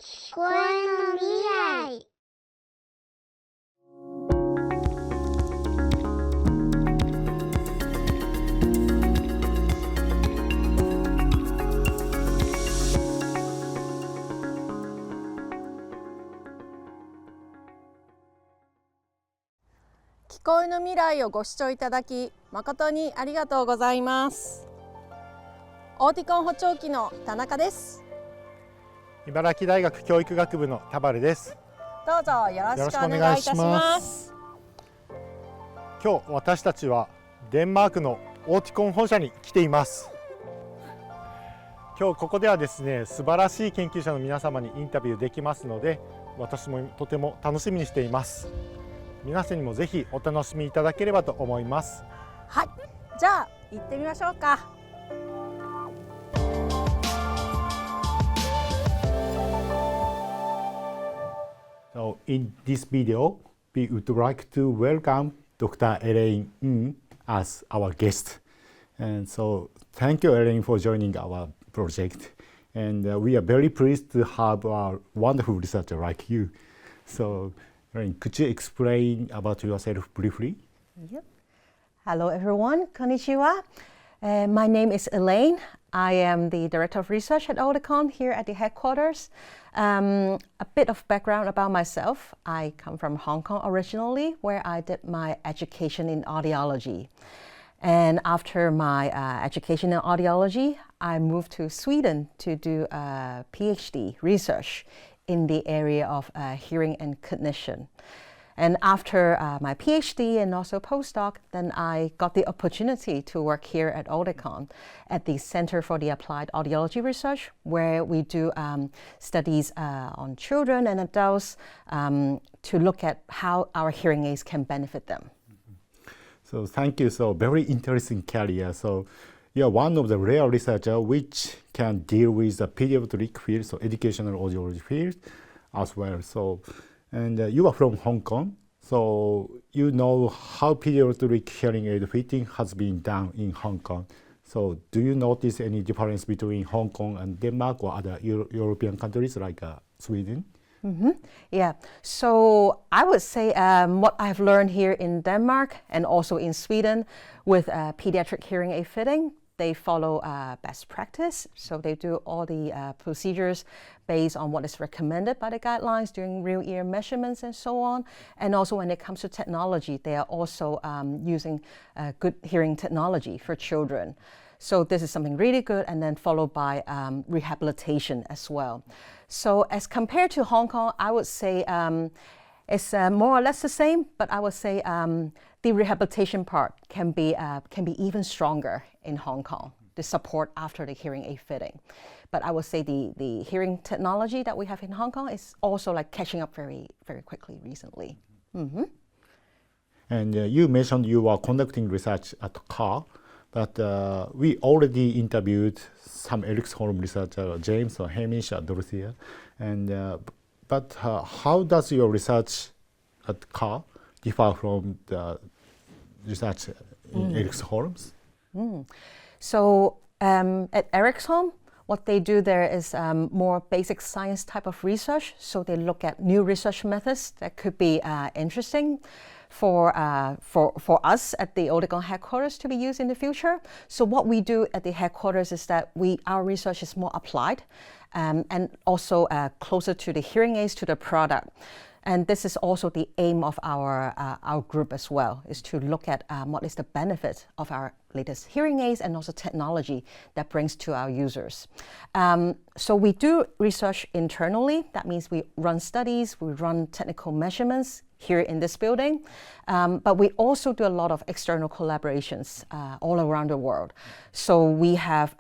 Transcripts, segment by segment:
聞こえの未来。聞こえの未来をご視聴いただき誠にありがとうございます。オーティコン補聴器の田中です。茨城大学教育学部の田原です。どうぞよろしくお願いいたします。今日私たちはデンマークのオーティコン本社に来ています。今日ここではですね、素晴らしい研究者の皆様にインタビューできますので、私もとても楽しみにしています。皆さんにもぜひお楽しみいただければと思います。はい、じゃあ行ってみましょうか。So in this video, we would like to welcome Dr. Elaine Ng as our guest. And so thank you, Elaine, for joining our project. And we are very pleased to have a wonderful researcher like you. So Elaine, could you explain about yourself briefly? Yep. Hello, everyone. Konnichiwa. My name is Elaine. I am the Director of Research at Oticon here at the headquarters. A bit of background about myself. I come from Hong Kong originally, where I did my education in audiology. And after my education in audiology, I moved to Sweden to do a PhD research in the area of hearing and cognition. And after my PhD and also postdoc, then I got the opportunity to work here at Oticon at the Center for the Applied Audiology Research, where we do studies on children and adults to look at how our hearing aids can benefit them. So thank you. So very interesting career. So you are one of the rare researchers which can deal with the pediatric field, so educational audiology field as well. So, and you are from Hong Kong, so you know how pediatric hearing aid fitting has been done in Hong Kong. So do you notice any difference between Hong Kong and Denmark or other European countries like Sweden? Mm-hmm. Yeah, so I would say what I've learned here in Denmark and also in Sweden with pediatric hearing aid fitting, they follow best practice. So they do all the procedures based on what is recommended by the guidelines during real ear measurements and so on. And also when it comes to technology, they are also using good hearing technology for children. So this is something really good, and then followed by rehabilitation as well. So as compared to Hong Kong, I would say it's more or less the same, but I would say the rehabilitation part can be even stronger in Hong Kong, the support after the hearing aid fitting. But I would say the hearing technology that we have in Hong Kong is also like catching up very, very quickly recently. Mm-hmm. And you mentioned you are conducting research at CAAR, but we already interviewed some Ericsholm researcher, James or Hamish or Dorothea. And but how does your research at CAAR differ from the research in Ericsholm's? So at Ericsholm, what they do there is more basic science type of research. So they look at new research methods that could be interesting for us at the Oticon headquarters to be used in the future. So what we do at the headquarters is that our research is more applied and also closer to the hearing aids, to the product. And this is also the aim of our group as well, is to look at what is the benefit of our latest hearing aids and also technology that brings to our users. So we do research internally. That means we run studies, we run technical measurements here in this building, but we also do a lot of external collaborations all around the world. So we have,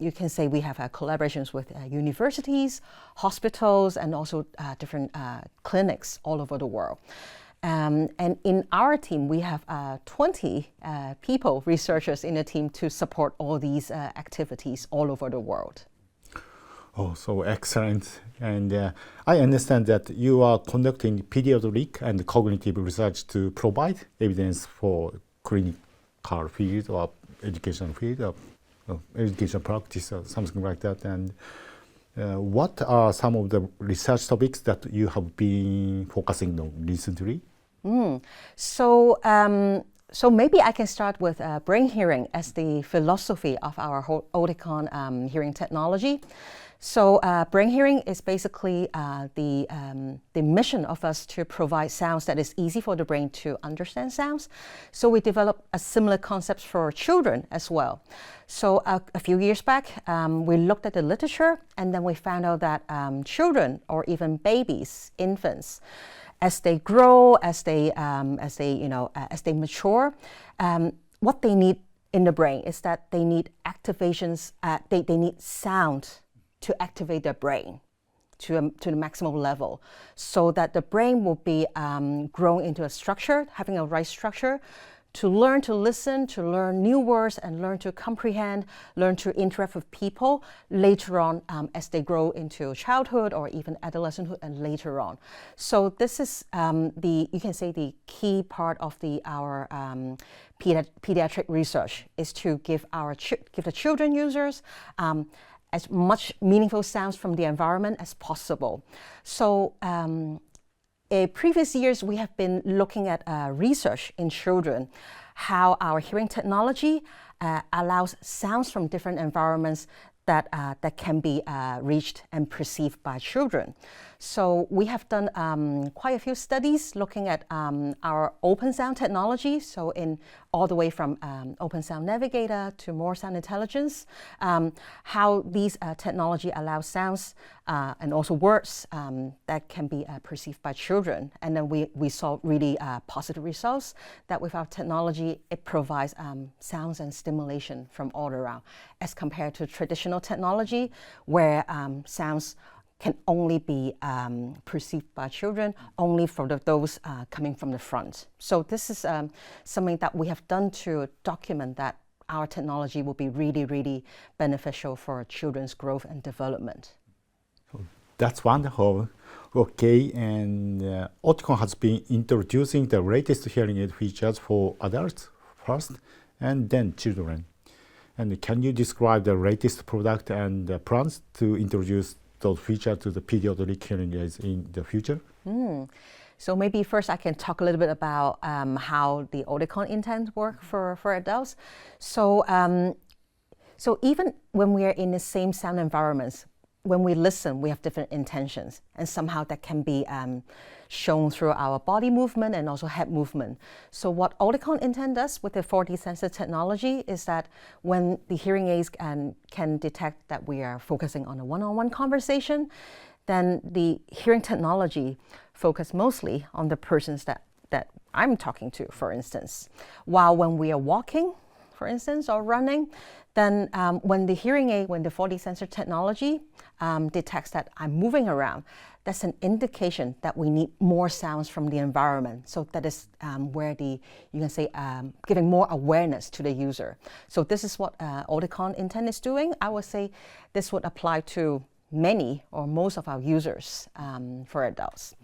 you can say we have collaborations with universities, hospitals, and also different clinics all over the world. And in our team, we have 20 people, researchers in the team to support all these activities all over the world. Oh, so excellent. And I understand that you are conducting pediatric and cognitive research to provide evidence for clinical field or education field or education practice or something like that. And What are some of the research topics that you have been focusing on recently? So maybe I can start with brain hearing as the philosophy of our Oticon hearing technology. So brain hearing is basically the mission of us to provide sounds that is easy for the brain to understand sounds. So we developed a similar concept for children as well. So a few years back, we looked at the literature, and then we found out that children or even babies, infants, as they grow, as they mature, what they need in the brain is that they need activations. They need sound to activate their brain to the maximum level, so that the brain will be grown into a structure, having a right structure, to learn to listen, to learn new words, and learn to comprehend, learn to interact with people later on as they grow into childhood or even adolescenthood and later on. So this is you can say the key part of our pediatric research is to give the children users as much meaningful sounds from the environment as possible. So in previous years, we have been looking at research in children, how our hearing technology allows sounds from different environments that can be reached and perceived by children. So we have done quite a few studies looking at our open sound technology, so in all the way from Open Sound Navigator to More Sound Intelligence, how these technology allows sounds and also words that can be perceived by children. And then we saw really positive results that with our technology, it provides sounds and stimulation from all around, as compared to traditional technology where sounds can only be perceived by children, only for those coming from the front. So this is something that we have done to document that our technology will be really, really beneficial for children's growth and development. That's wonderful. Okay, and Oticon has been introducing the latest hearing aid features for adults first and then children. And can you describe the latest product and plans to introduce those features to the pediatric hearing aids in the future? So maybe first I can talk a little bit about how the Oticon intend work for adults. So even when we are in the same sound environments, when we listen, we have different intentions, and somehow that can be shown through our body movement and also head movement. So what Oticon intend does with the 4D sensor technology is that when the hearing aids can detect that we are focusing on a one-on-one conversation, then the hearing technology focus mostly on the persons that I'm talking to, for instance. While when we are walking, for instance, or running, then when the 4D sensor technology detects that I'm moving around, that's an indication that we need more sounds from the environment. So that is where you can say, giving more awareness to the user. So this is what Oticon Intent is doing. I would say this would apply to many or most of our users for adults.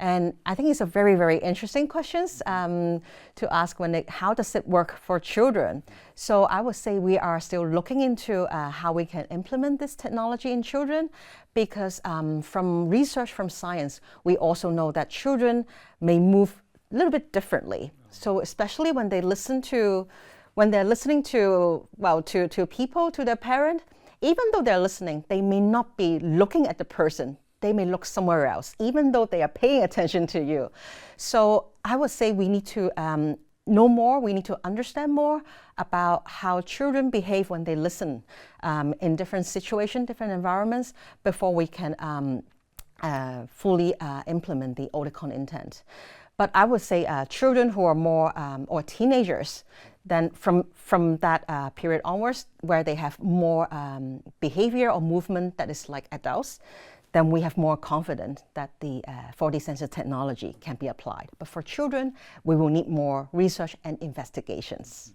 And I think it's a very, very interesting questions to ask how does it work for children? So I would say we are still looking into how we can implement this technology in children, because from research from science, we also know that children may move a little bit differently. So especially when they're listening to people, to their parent, even though they're listening, they may not be looking at the person. They may look somewhere else, even though they are paying attention to you. So I would say we need to know more, we need to understand more about how children behave when they listen in different situations, different environments, before we can fully implement the Oticon intent. But I would say children who are more, or teenagers, then from that period onwards, where they have more behavior or movement that is like adults, then we have more confidence that the 4D sensor technology can be applied. But for children, we will need more research and investigations.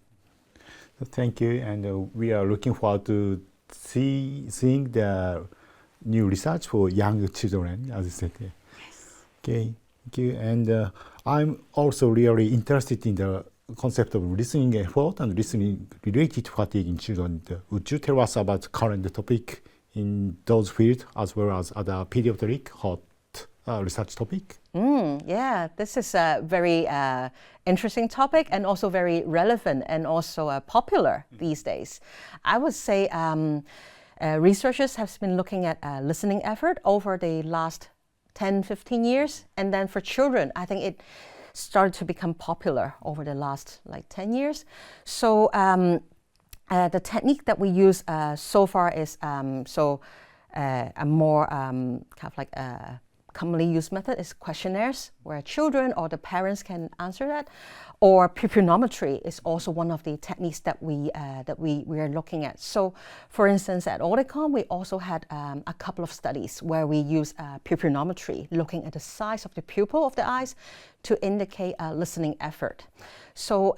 Thank you, and we are looking forward to seeing the new research for young children, as you said. Yes. Okay, thank you. And I'm also really interested in the concept of listening effort and listening related to fatigue in children. Would you tell us about the current topic in those fields as well as other pediatric hot research topic? Yeah, this is a very interesting topic and also very relevant and also popular these days. I would say researchers have been looking at listening effort over the last 10, 15 years. And then for children, I think it started to become popular over the last 10 years. So the technique that we use so far is a more commonly used method is questionnaires, where children or the parents can answer that, or pupillometry is also one of the techniques that we are looking at. So, for instance, at Oticon, we also had a couple of studies where we use pupillometry, looking at the size of the pupil of the eyes to indicate listening effort. So,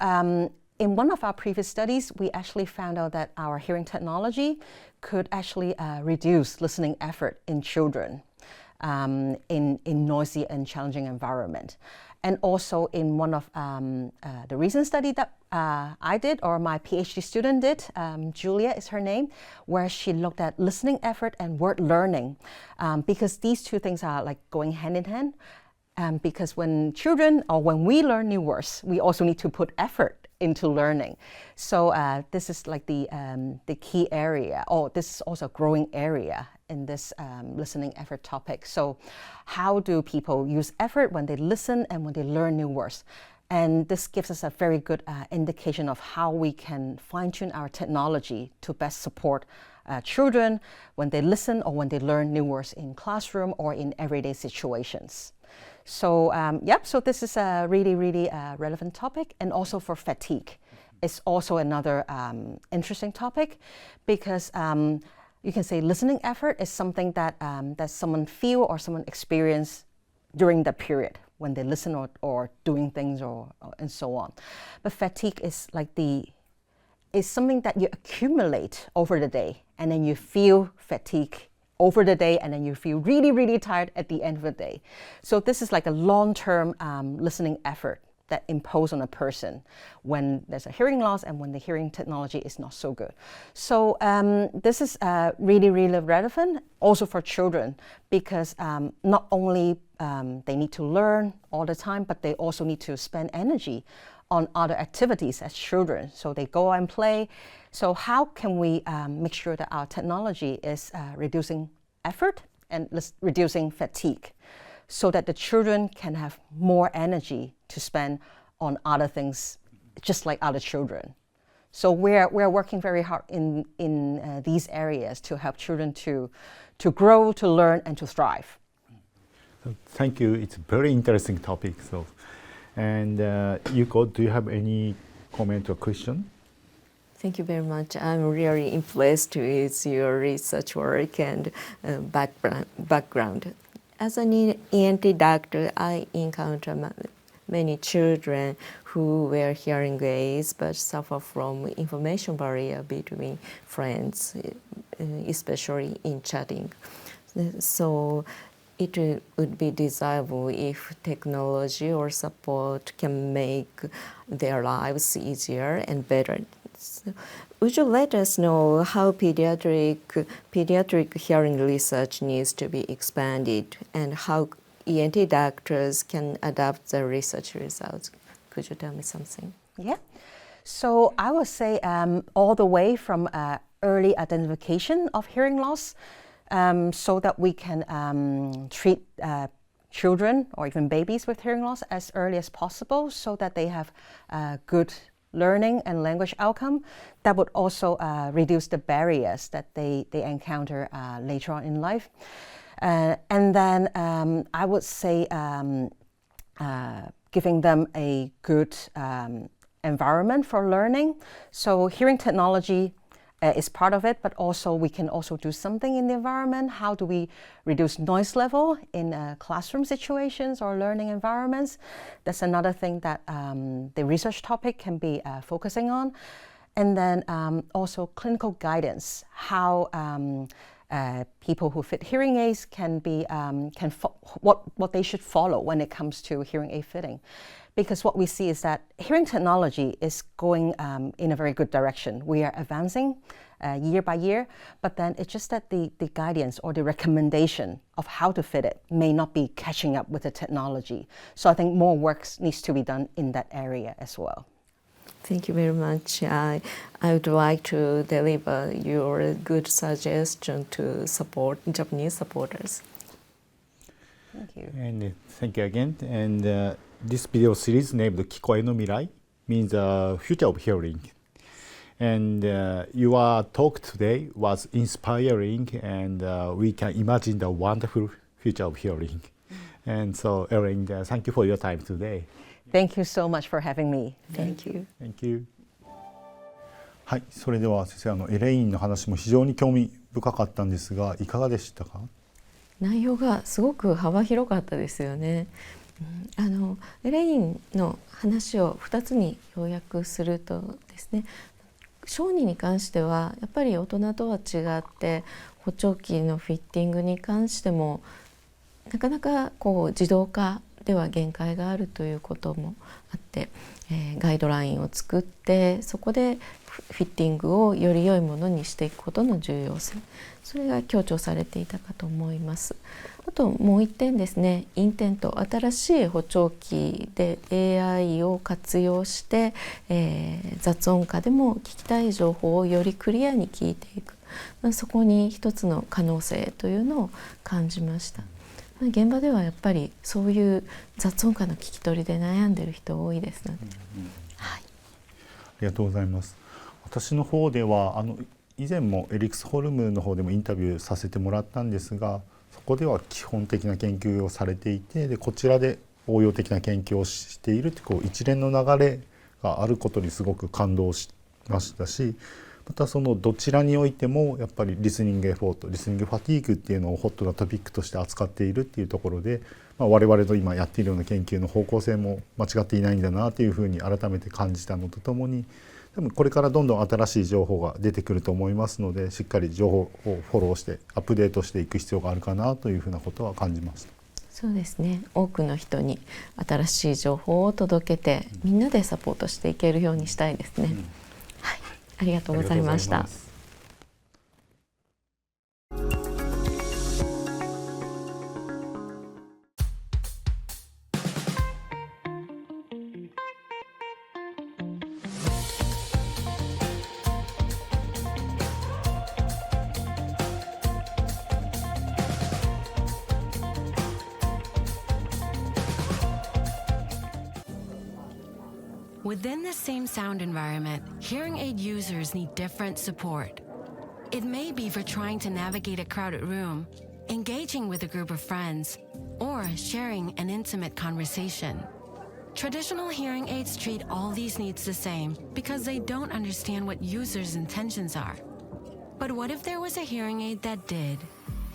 in one of our previous studies, we actually found out that our hearing technology could actually reduce listening effort in children. In noisy and challenging environment. And also in one of the recent study that I did, or my PhD student did, Julia is her name, where she looked at listening effort and word learning, because these two things are going hand in hand. Because when children or when we learn new words, we also need to put effort into learning. So this is the key area, or this is also a growing area in this listening effort topic. So how do people use effort when they listen and when they learn new words? And this gives us a very good indication of how we can fine-tune our technology to best support children when they listen or when they learn new words in classroom or in everyday situations. So so this is a really, really relevant topic. And also for fatigue, it's also another interesting topic, because you can say listening effort is something that that someone feel or someone experience during the period when they listen or doing things or and so on. But fatigue is is something that you accumulate over the day, and then you feel fatigue over the day, and then you feel really, really tired at the end of the day. So this is like a long-term listening effort that impose on a person when there's a hearing loss and when the hearing technology is not so good. So this is really, really relevant also for children, because not only they need to learn all the time, but they also need to spend energy on other activities as children. So they go and play. So how can we make sure that our technology is reducing effort and reducing fatigue, so that the children can have more energy to spend on other things, just like other children. So we're working very hard in these areas to help children to grow, to learn, and to thrive. Thank you. It's a very interesting topic. So, and Yuko, do you have any comment or question? Thank you very much. I'm really impressed with your research work and background. As an ENT doctor, I encounter many children who wear hearing aids but suffer from information barrier between friends, especially in chatting. So it would be desirable if technology or support can make their lives easier and better. So would you let us know how pediatric hearing research needs to be expanded, and how ENT doctors can adapt the research results? Could you tell me something? Yeah. So I would say all the way from early identification of hearing loss, so that we can treat children or even babies with hearing loss as early as possible, so that they have good learning and language outcome. That would also reduce the barriers that they encounter later on in life. And then I would say giving them a good environment for learning. So hearing technology is part of it, but also we can also do something in the environment. How do we reduce noise level in classroom situations or learning environments? That's another thing that the research topic can be focusing on. And then also clinical guidance, how people who fit hearing aids can be what they should follow when it comes to hearing aid fitting. Because what we see is that hearing technology is going in a very good direction. We are advancing year by year, but then it's just that the guidance or the recommendation of how to fit it may not be catching up with the technology. So I think more work needs to be done in that area as well. Thank you very much. I would like to deliver your good suggestion to support Japanese supporters. Thank you. And thank you again. And this video series named きこえのミライ means future of hearing. And your talk today was inspiring, and we can imagine the wonderful future of hearing. And so, Erin, thank you for your time today. Thank you so much for having me. Thank you. Thank you. はい、それでは先生、エレインの話も非常に興味深かったんですが、いかがでしたか？内容がすごく幅広かったですよね。エレインの話を2つに要約するとですね、小児に関してはやっぱり大人とは違って補聴器のフィッティングに関してもなかなか自動化では限界があるということもあって、ガイドラインを作ってそこでフィッティングをより良いものにしていくことの重要性、それが強調されていたかと思います。あともう一点ですね、インテント、新しい補聴器で AI を活用して、雑音下でも聞きたい情報をよりクリアに聞いていく、そこに一つの可能性というのを感じました。現場ではやっぱりそういう雑音下の聞き取りで悩んでいる人多いですので、はい、ありがとうございます。私の方では以前もエリクスホルムの方でもインタビューさせてもらったんですが、そこでは基本的な研究をされていて、でこちらで応用的な研究をしているという一連の流れがあることにすごく感動しましたし、またそのどちらにおいてもやっぱりリスニングエフォート、リスニングファティーグっていうのをホットなトピックとして扱っているっていうところで、我々の今やっているような研究の方向性も間違っていないんだなというふうに改めて感じたのとともに、多分これからどんどん新しい情報が出てくると思いますので、しっかり情報をフォローしてアップデートしていく必要があるかなというふうなことは感じました。そうですね、多くの人に新しい情報を届けて、みんなでサポートしていけるようにしたいですね。はい、ありがとうございました。Within the same sound environment, hearing aid users need different support. It may be for trying to navigate a crowded room, engaging with a group of friends, or sharing an intimate conversation. Traditional hearing aids treat all these needs the same because they don't understand what users' intentions are. But what if there was a hearing aid that did?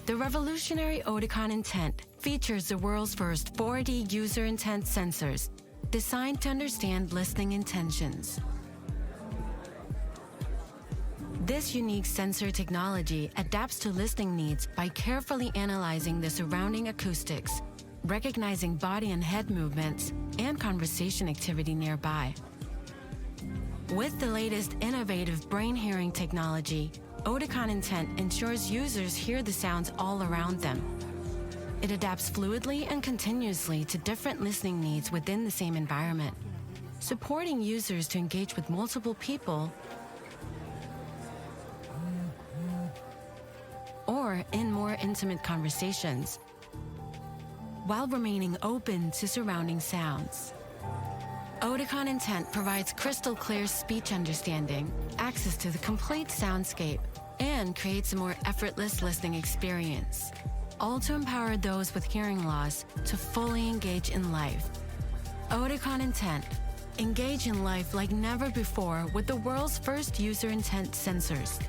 The revolutionary Oticon Intent features the world's first 4D user intent sensors designed to understand listening intentions. This unique sensor technology adapts to listening needs by carefully analyzing the surrounding acoustics, recognizing body and head movements, and conversation activity nearby. With the latest innovative brain hearing technology, Oticon Intent ensures users hear the sounds all around them. It adapts fluidly and continuously to different listening needs within the same environment, supporting users to engage with multiple people or in more intimate conversations, while remaining open to surrounding sounds. Oticon Intent provides crystal clear speech understanding, access to the complete soundscape, and creates a more effortless listening experience, all to empower those with hearing loss to fully engage in life. Oticon Intent. Engage in life like never before with the world's first user intent sensors.